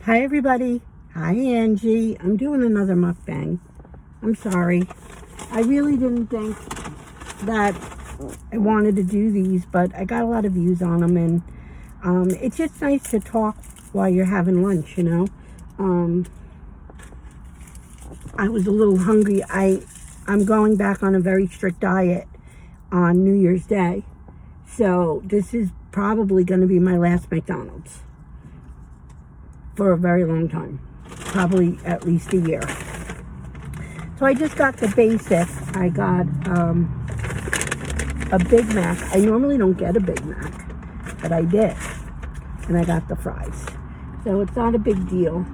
Hi everybody. Hi Angie. I'm doing another mukbang. I'm sorry. I really didn't think that I wanted to do these, but I got a lot of views on them, and it's just nice to talk while you're having lunch, you know. I was a little hungry. I'm going back on a very strict diet on New Year's Day. So this is probably going to be my last McDonald's for a very long time, probably at least a year. So I just got the basic. I got a Big Mac. I normally don't get a Big Mac, but I did, and I got the fries. So it's not a big deal.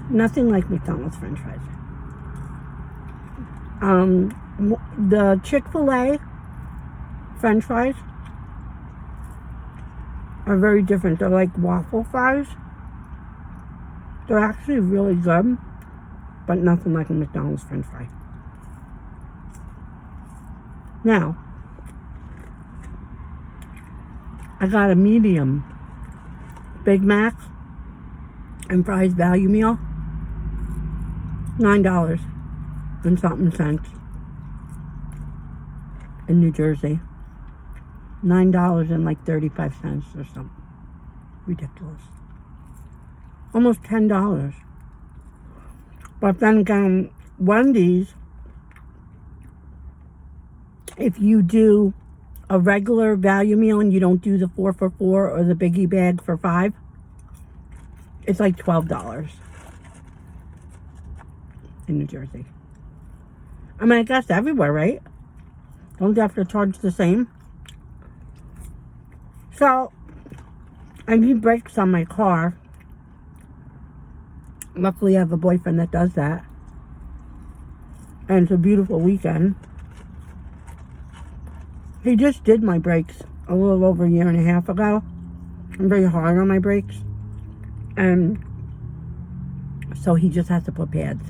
Nothing like McDonald's French fries. The Chick-fil-A French fries are very different. They're like waffle fries. They're actually really good, but nothing like a McDonald's French fry. Now, I got a medium Big Mac and fries value meal, $9 and something cents in New Jersey. $9 and like 35 cents or something. Ridiculous. Almost $10. But then again, Wendy's, if you do a regular value meal and you don't do the 4 for $4 or the biggie bag for $5, it's like $12 in New Jersey. I mean, I guess everywhere, right? Don't you have to charge the same? So, I need brakes on my car. Luckily, I have a boyfriend that does that. And it's a beautiful weekend. He just did my brakes a little over a year and a half ago. I'm very hard on my brakes. And so he just has to put pads.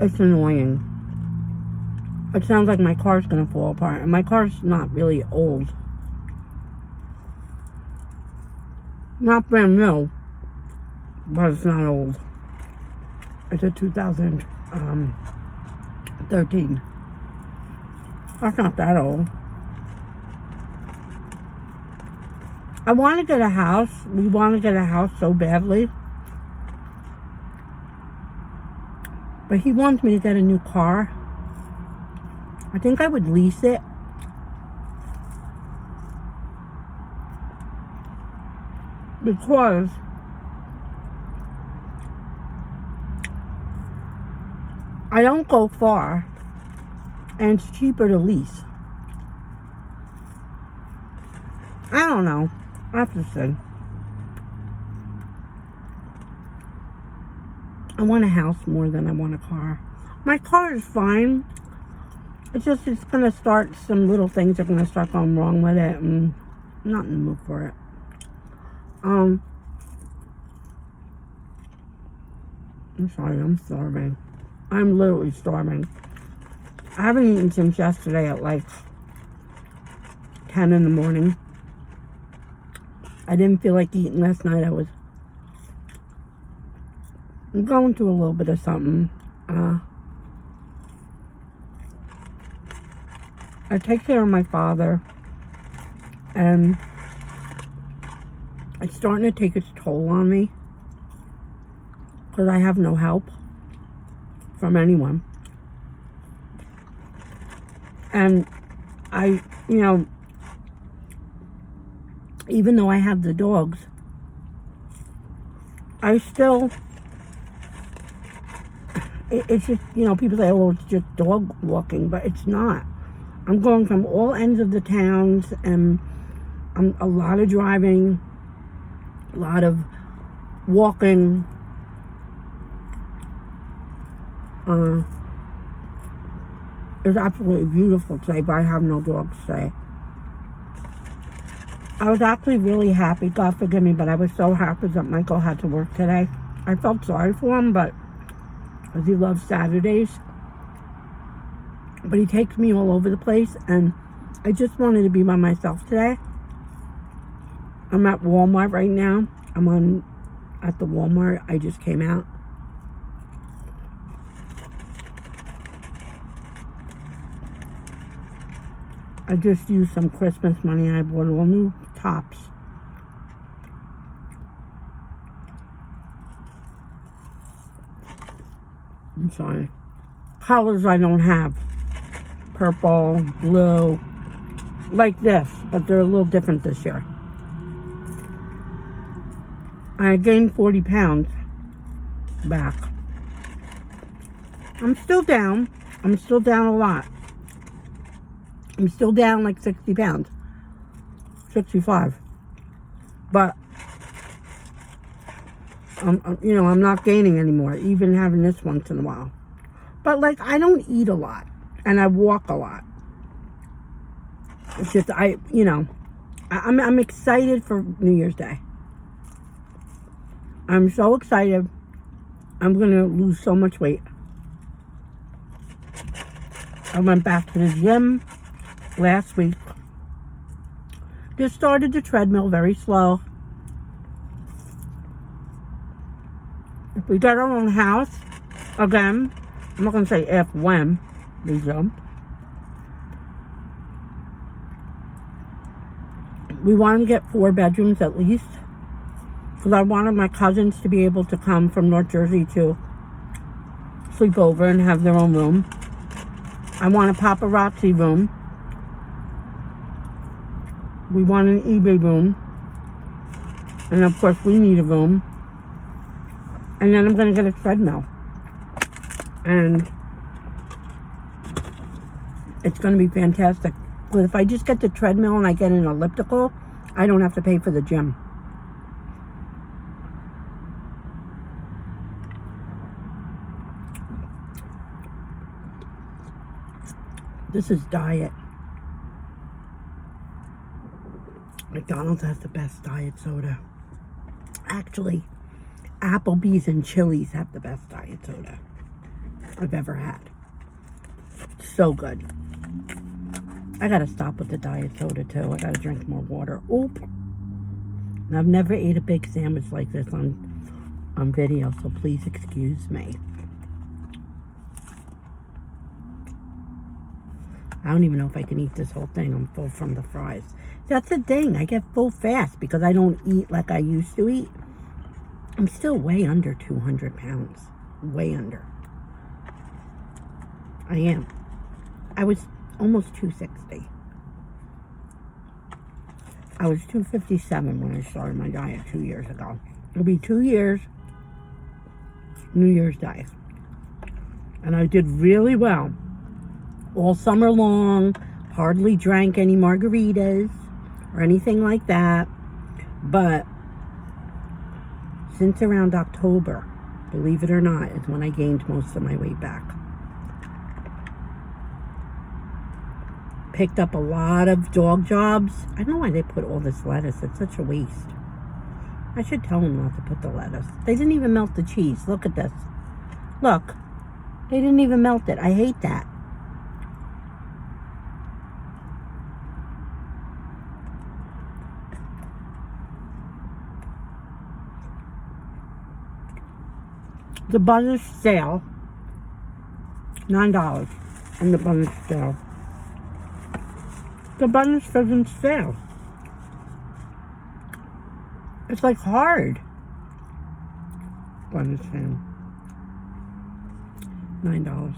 It's annoying. It sounds like my car's going to fall apart. And my car's not really old. Not brand new. But it's not old. It's a 2013. That's not that old. I want to get a house. We want to get a house so badly. But he wants me to get a new car. I think I would lease it. Because I don't go far. And it's cheaper to lease. I don't know. I have to say. I want a house more than I want a car. My car is fine. It's just, it's going to start, some little things are going to start going wrong with it. And I'm not in the mood for it. I'm sorry, I'm starving. I'm literally starving. I haven't eaten since yesterday at like 10 in the morning. I didn't feel like eating last night. I'm going through a little bit of something. I take care of my father, and it's starting to take its toll on me because I have no help from anyone. And I, you know, even though I have the dogs, I still, it's just, you know, people say, oh, it's just dog walking, but it's not. I'm going from all ends of the towns, and I'm a lot of driving, a lot of walking. It's absolutely beautiful today, but I have no dogs today. I was actually really happy, God forgive me, but I was so happy that Michael had to work today. I felt sorry for him, but because he loves Saturdays. But he takes me all over the place, and I just wanted to be by myself today. I'm at Walmart right now. I'm at the Walmart. I just came out. I just used some Christmas money. I bought all new tops. I'm sorry. Colors I don't have. Purple, blue, like this, but they're a little different this year. I gained 40 pounds back. I'm still down. I'm still down a lot. I'm still down like 60 pounds. 65. But, I'm not gaining anymore, even having this once in a while. But, like, I don't eat a lot. And I walk a lot. It's just, I'm excited for New Year's Day. I'm so excited. I'm going to lose so much weight. I went back to the gym last week. Just started the treadmill very slow. If we get our own house, again, I'm not going to say if, when we jump. We wanted to get 4 bedrooms at least. Because I wanted my cousins to be able to come from North Jersey to sleep over and have their own room. I want a paparazzi room. We want an eBay room. And of course we need a room. And then I'm going to get a treadmill. And it's going to be fantastic. But if I just get the treadmill and I get an elliptical, I don't have to pay for the gym. This is diet. McDonald's has the best diet soda. Actually, Applebee's and Chili's have the best diet soda I've ever had. So good. I gotta stop with the diet soda too. I gotta drink more water. Oop. And I've never ate a big sandwich like this on video, so please excuse me. I don't even know if I can eat this whole thing. I'm full from the fries. That's the thing. I get full fast because I don't eat like I used to eat. I'm still way under 200 pounds. Way under. I am. I was almost 260. I was 257 when I started my diet 2 years ago. It'll be 2 years, New Year's Day. And I did really well. All summer long, hardly drank any margaritas or anything like that. But since around October, believe it or not, is when I gained most of my weight back. Picked up a lot of dog jobs. I don't know why they put all this lettuce. It's such a waste. I should tell them not to put the lettuce. They didn't even melt the cheese. Look at this. Look. They didn't even melt it. I hate that. The bun is stale. $9. And the bun is stale. The bun is friggin' stale. It's like hard. Bun is stale. $9.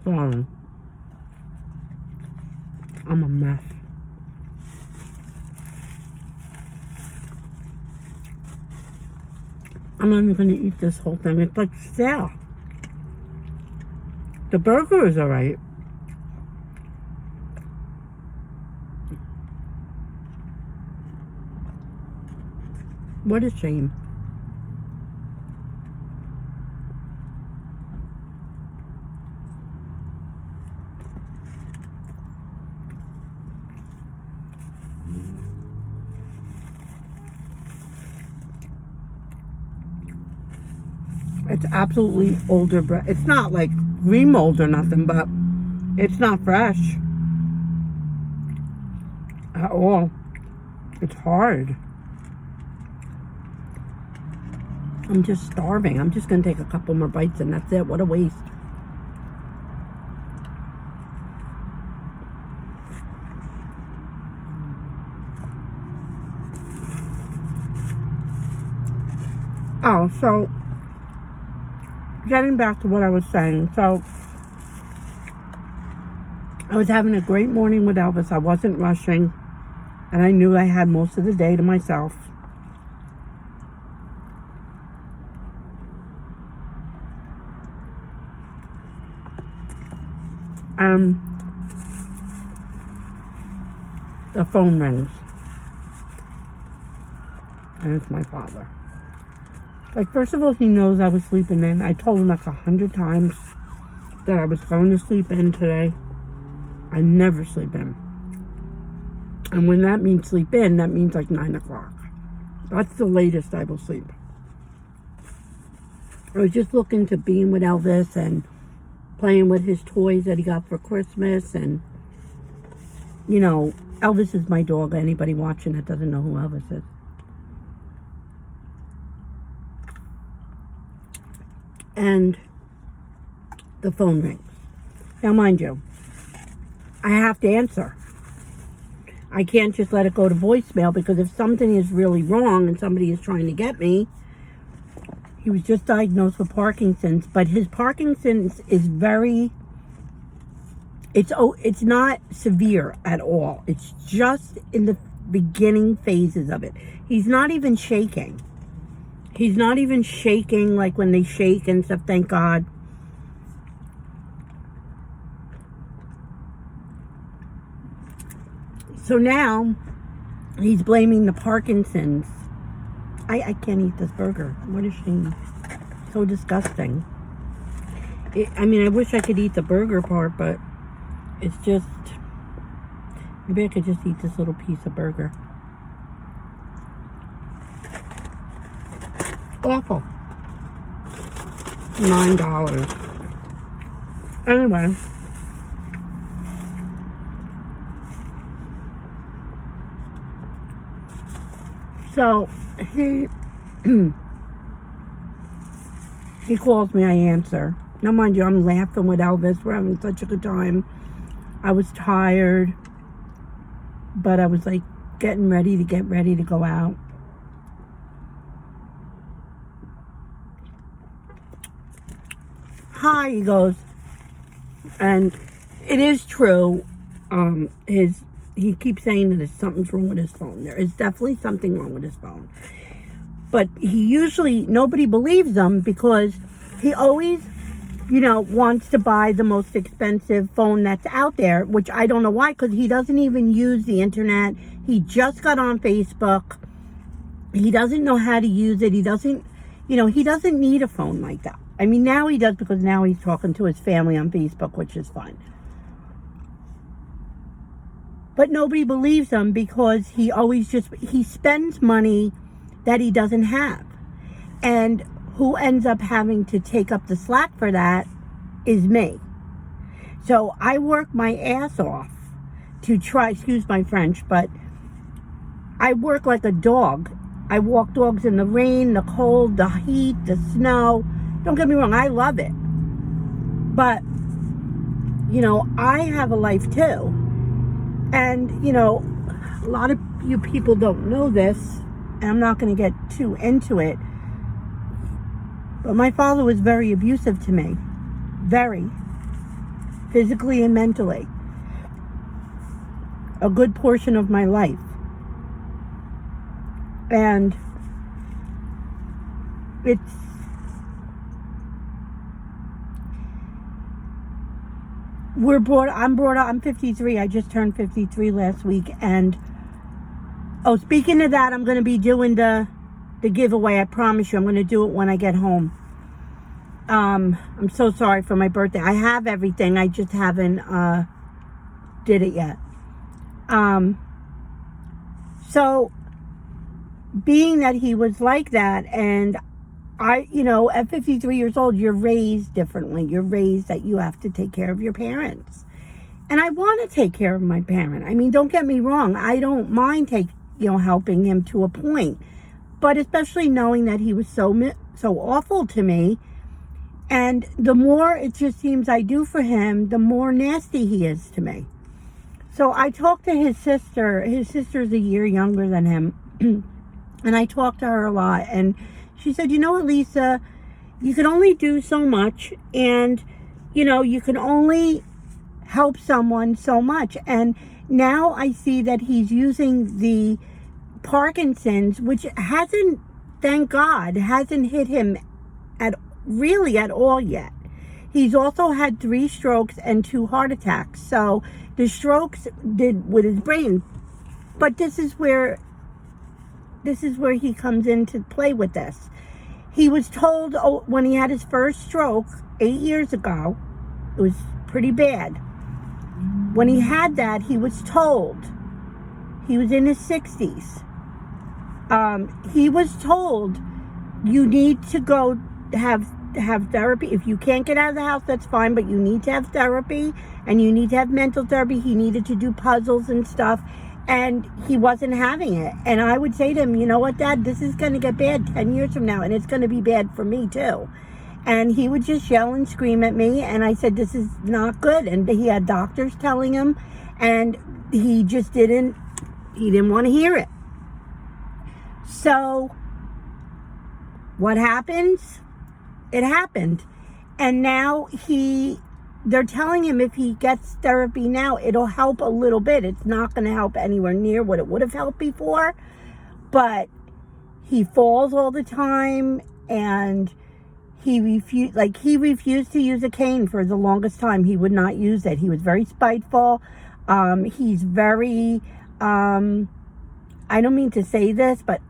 Sorry. I'm a mess. I'm not even going to eat this whole thing. It's like stale. The burger is alright. What a shame. It's absolutely older bread. It's not like remold or nothing, but it's not fresh at all. It's hard. I'm just starving. I'm just going to take a couple more bites and that's it. What a waste. Oh, so getting back to what I was saying. So I was having a great morning with Elvis. I wasn't rushing. And I knew I had most of the day to myself. The phone rings. And it's my father. Like, first of all, he knows I was sleeping in. I told him like 100 times that I was going to sleep in today. I never sleep in. And when that means sleep in, that means like 9 o'clock. That's the latest I will sleep. I was just looking to being with Elvis and playing with his toys that he got for Christmas. And, you know, Elvis is my dog. Anybody watching that doesn't know who Elvis is. And the phone rings. Now, mind you, I have to answer. I can't just let it go to voicemail, because if something is really wrong and somebody is trying to get me, he was just diagnosed with Parkinson's, but his Parkinson's is it's not severe at all. It's just in the beginning phases of it. He's not even shaking. He's not even shaking like when they shake and stuff, thank God. So now he's blaming the Parkinson's. I can't eat this burger. What a shame. So disgusting. I mean, I wish I could eat the burger part, but it's just... Maybe I could just eat this little piece of burger. Awful. $9. Anyway. So, he calls me, I answer. Now, mind you, I'm laughing with Elvis. We're having such a good time. I was tired, but I was like getting ready to go out. Hi, he goes. And it is true. He keeps saying that something's wrong with his phone. There is definitely something wrong with his phone. But nobody believes him, because he always, wants to buy the most expensive phone that's out there, which I don't know why, because he doesn't even use the internet. He just got on Facebook. He doesn't know how to use it. He doesn't need a phone like that. I mean, now he does, because now he's talking to his family on Facebook, which is fine. But nobody believes him, because he spends money that he doesn't have. And who ends up having to take up the slack for that is me. So I work my ass off to try, excuse my French, but I work like a dog. I walk dogs in the rain, the cold, the heat, the snow. Don't get me wrong, I love it. But, I have a life too. And, a lot of you people don't know this, and I'm not going to get too into it, but my father was very abusive to me. Very. Physically and mentally. A good portion of my life. And I'm 53. I just turned 53 last week. And, speaking of that, I'm going to be doing the giveaway. I promise you, I'm going to do it when I get home. I'm so sorry for my birthday. I have everything. I just haven't, did it yet. So, being that he was like that, and at 53 years old, you're raised differently. You're raised that you have to take care of your parents. And I want to take care of my parent. I mean, don't get me wrong. I don't mind helping him to a point. But especially knowing that he was so awful to me. And the more it just seems I do for him, the more nasty he is to me. So I talked to his sister. His sister's a year younger than him. And I talked to her a lot. And she said, you know what, Lisa, you can only do so much. And, you can only help someone so much. And now I see that he's using the Parkinson's, which hasn't, thank God, hasn't hit him at all yet. He's also had 3 strokes and 2 heart attacks. So the strokes did with his brain. But this is where he comes into play with this. He was told when he had his first stroke 8 years ago, it was pretty bad. When he had that, he was told, he was in his 60s. He was told, you need to go have therapy. If you can't get out of the house, that's fine, but you need to have therapy and you need to have mental therapy. He needed to do puzzles and stuff, and he wasn't having it. And I would say to him, you know what, Dad, this is going to get bad 10 years from now, and it's going to be bad for me too. And he would just yell and scream at me, and I said, this is not good. And he had doctors telling him, and he just didn't want to hear it. So what happens? It happened. And now they're telling him if he gets therapy now, it'll help a little bit. It's not going to help anywhere near what it would have helped before. But he falls all the time, and he refused to use a cane for the longest time. He would not use it. He was very spiteful. He's very, I don't mean to say this, but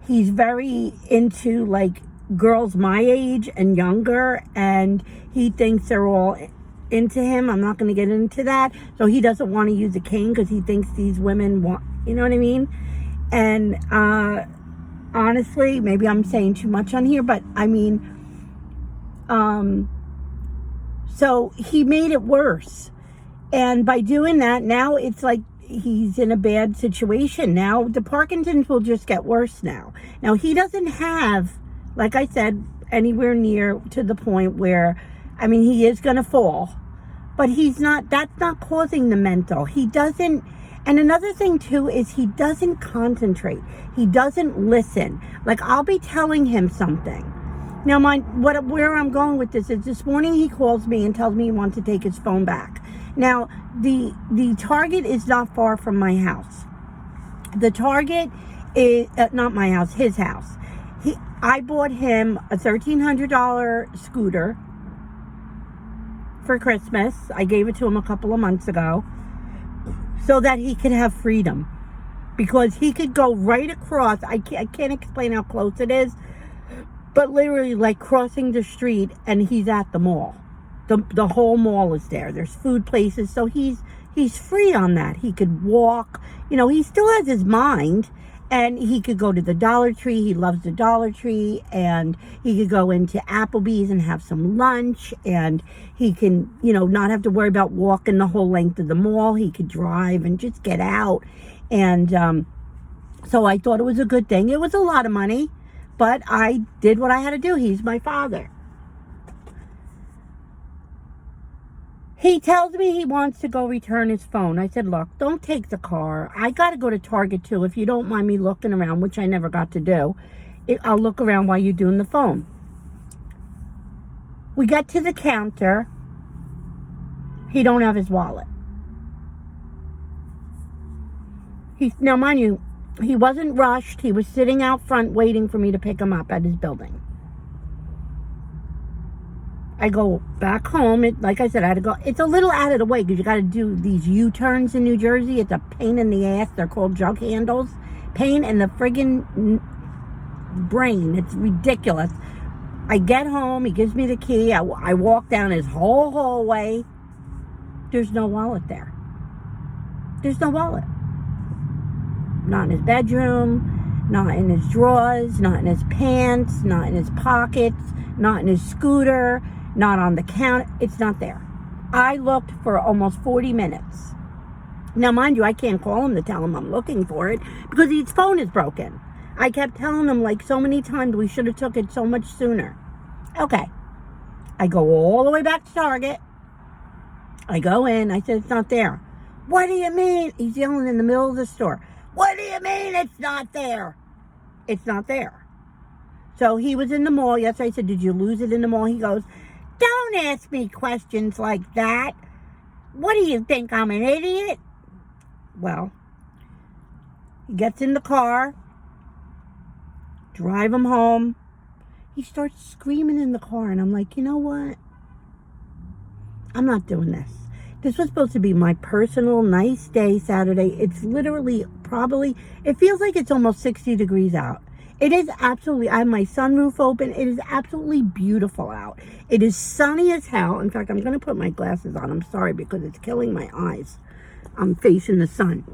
he's very into girls my age and younger, and he thinks they're all into him. I'm not going to get into that. So he doesn't want to use a cane because he thinks these women want, you know what I mean? And honestly, maybe I'm saying too much on here, but I mean, so he made it worse. And by doing that, now it's like he's in a bad situation. Now the Parkinson's will just get worse now. Now he doesn't have, like I said, anywhere near to the point where, I mean, he is going to fall, but that's not causing the mental. He doesn't. And another thing too is he doesn't concentrate. He doesn't listen. Like, I'll be telling him something. Now, where I'm going with this is this morning he calls me and tells me he wants to take his phone back. Now, the Target is not far from my house. The Target is not my house, his house. I bought him a $1,300 scooter for Christmas. I gave it to him a couple of months ago, so that he could have freedom, because he could go right across. I can't explain how close it is, but literally like crossing the street and he's at the mall. The whole mall is there. There's food places, so he's free on that. He could walk. He still has his mind, and he could go to the Dollar Tree. He loves the Dollar Tree, and he could go into Applebee's and have some lunch, and he can, not have to worry about walking the whole length of the mall. He could drive and just get out. And so I thought it was a good thing. It was a lot of money, but I did what I had to do. He's my father. He tells me he wants to go return his phone. I said, look, don't take the car. I got to go to Target too. If you don't mind me looking around, which I never got to do, I'll look around while you're doing the phone. We get to the counter. He don't have his wallet. Now, mind you, he wasn't rushed. He was sitting out front waiting for me to pick him up at his building. I go back home. Like I said, I had to go. It's a little out of the way because you got to do these U-turns in New Jersey. It's a pain in the ass. They're called jug handles. Pain in the friggin' brain. It's ridiculous. I get home. He gives me the key. I walk down his whole hallway. There's no wallet there. There's no wallet. Not in his bedroom. not in his drawers, not in his pants, not in his pockets, not in his scooter, not on the counter. It's not there. I looked for almost 40 minutes. Now, mind you, I can't call him to tell him I'm looking for it because his phone is broken. I kept telling him like so many times we should have took it so much sooner. Okay. I go all the way back to Target. I go in. I said, it's not there. What do you mean? He's yelling in the middle of the store. What do you mean it's not there? It's not there. So he was in the mall. Yes, I said, did you lose it in the mall? He goes, don't ask me questions like that. What do you think, I'm an idiot? Well, he gets in the car, drive him home. He starts screaming in the car, and I'm like, you know what? I'm not doing this. This was supposed to be my personal nice day Saturday. It's literally it feels like it's almost 60 degrees out. It is absolutely, I have my sunroof open. It is absolutely beautiful out. It is sunny as hell. In fact, I'm going to put my glasses on. I'm sorry because it's killing my eyes. I'm facing the sun.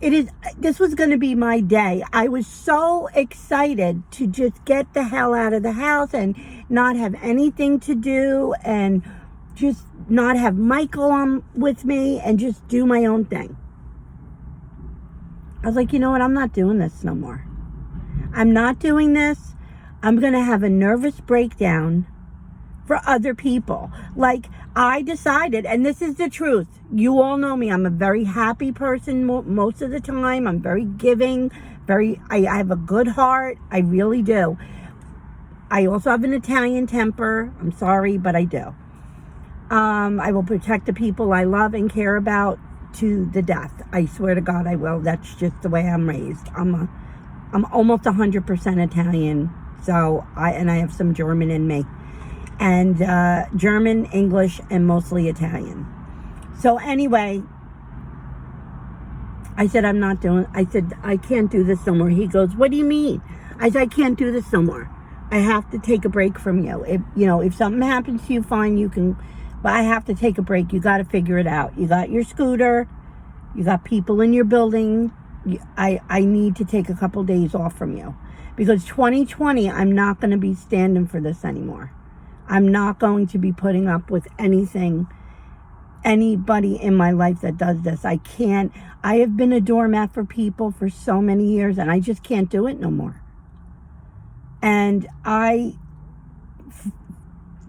This was going to be my day. I was so excited to just get the hell out of the house and not have anything to do and just not have Michael on with me and just do my own thing. I was like, you know what? I'm not doing this no more. I'm not doing this. I'm going to have a nervous breakdown for other people. Like, I decided, and this is the truth. You all know me. I'm a very happy person most of the time. I'm very giving. I have a good heart. I really do. I also have an Italian temper. I'm sorry, but I do. I will protect the people I love and care about to the death. I swear to God I will. That's just the way I'm raised. I'm almost 100% Italian. So I have some German in me. And German, English, and mostly Italian. So anyway, I said, I can't do this no more. He goes, what do you mean? I said, I can't do this no more. I have to take a break from you. If something happens to you, fine, you can, but I have to take a break. You got to figure it out. You got your scooter. You got people in your building. I need to take a couple days off from you. Because 2020, I'm not going to be standing for this anymore. I'm not going to be putting up with anybody in my life that does this. I can't. I have been a doormat for people for so many years, and I just can't do it no more. And I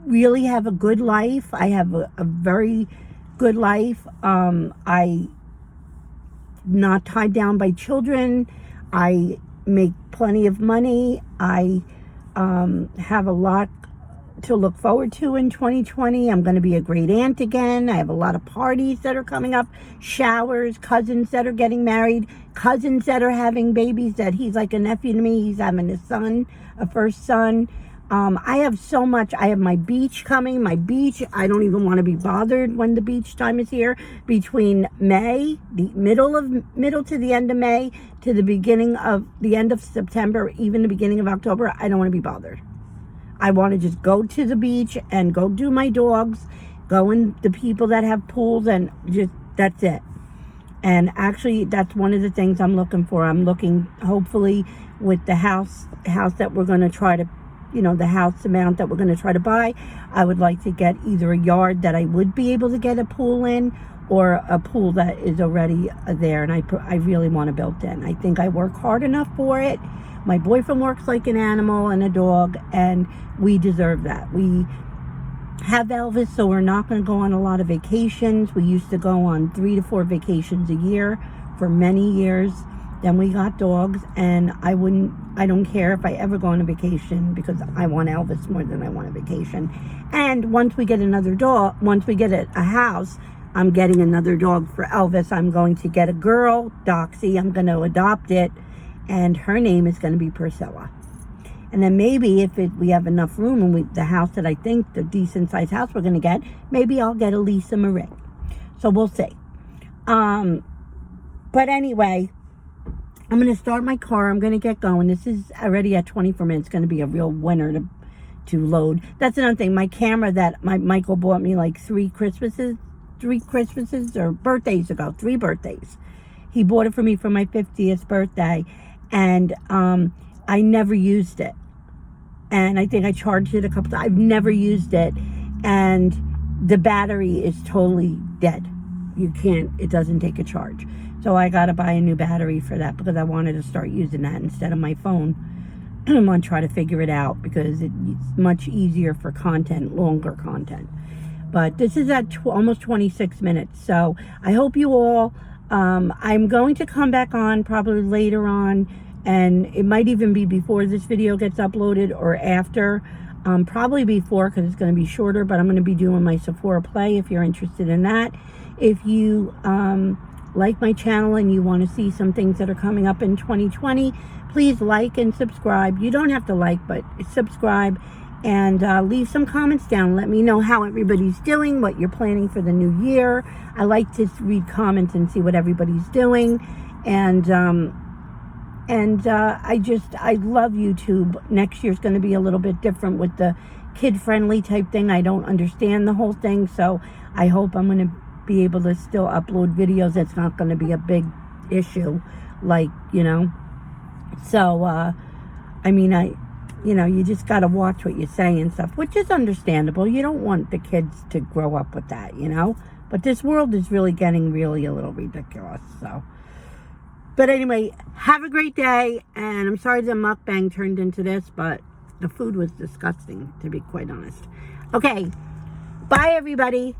really have a good life. I have a very good life. I'm not tied down by children. I make plenty of money. I have a lot to look forward to in 2020. I'm going to be a great aunt again. I have a lot of parties that are coming up, showers, cousins that are getting married, cousins that are having babies that he's like a nephew to me. He's having a first son. I have so much. I have my beach coming. My beach, I don't even want to be bothered when the beach time is here. Between May, the middle to the end of May, to the end of September, even the beginning of October, I don't want to be bothered. I want to just go to the beach and go do my dogs, go in the people that have pools, and just, that's it. And actually, that's one of the things I'm looking for. I'm looking, hopefully, with the house that we're going to try to, the house amount that we're going to try to buy, I would like to get either a yard that I would be able to get a pool in, or a pool that is already there. And I really want to build in. I think I work hard enough for it. My boyfriend works like an animal and a dog, and we deserve that. We have Elvis, so we're not going to go on a lot of vacations. We used to go on 3 to 4 vacations a year for many years. Then we got dogs, and I don't care if I ever go on a vacation because I want Elvis more than I want a vacation. And once we get a house, I'm getting another dog for Elvis. I'm going to get a girl, Doxy. I'm going to adopt it. And her name is going to be Priscilla. And then maybe if we have enough room and the house that I think, the decent sized house we're going to get, maybe I'll get a Lisa Marie. So we'll see. But anyway, I'm going to start my car. I'm going to get going. This is already at 24 minutes. It's going to be a real winner to load. That's another thing. My camera that Michael bought me like 3 Christmases or birthdays ago. 3 birthdays. He bought it for me for my 50th birthday. and I never used it. And I think I charged it a couple times. I've never used it, and the battery is totally dead. You can't, it doesn't take a charge. So I got to buy a new battery for that because I wanted to start using that instead of my phone. I'm going to try to figure it out because it's much easier for content, longer content. But this is at almost 26 minutes. So I hope you all, I'm going to come back on probably later on, and it might even be before this video gets uploaded or after. Probably before, because it's going to be shorter, but I'm going to be doing my Sephora play if you're interested in that. If you like my channel and you want to see some things that are coming up in 2020, please like and subscribe. You don't have to like, but subscribe, and leave some comments down. Let me know how everybody's doing, what you're planning for the new year. I like to read comments and see what everybody's doing. And I love YouTube. Next year's going to be a little bit different with the kid-friendly type thing. I don't understand the whole thing, so I hope I'm going to be able to still upload videos. It's not going to be a big issue, like, you know. So, I mean, you just got to watch what you say and stuff, which is understandable. You don't want the kids to grow up with that, you know. But this world is really getting really a little ridiculous, so. But anyway, have a great day, and I'm sorry the mukbang turned into this, but the food was disgusting, to be quite honest. Okay, bye everybody.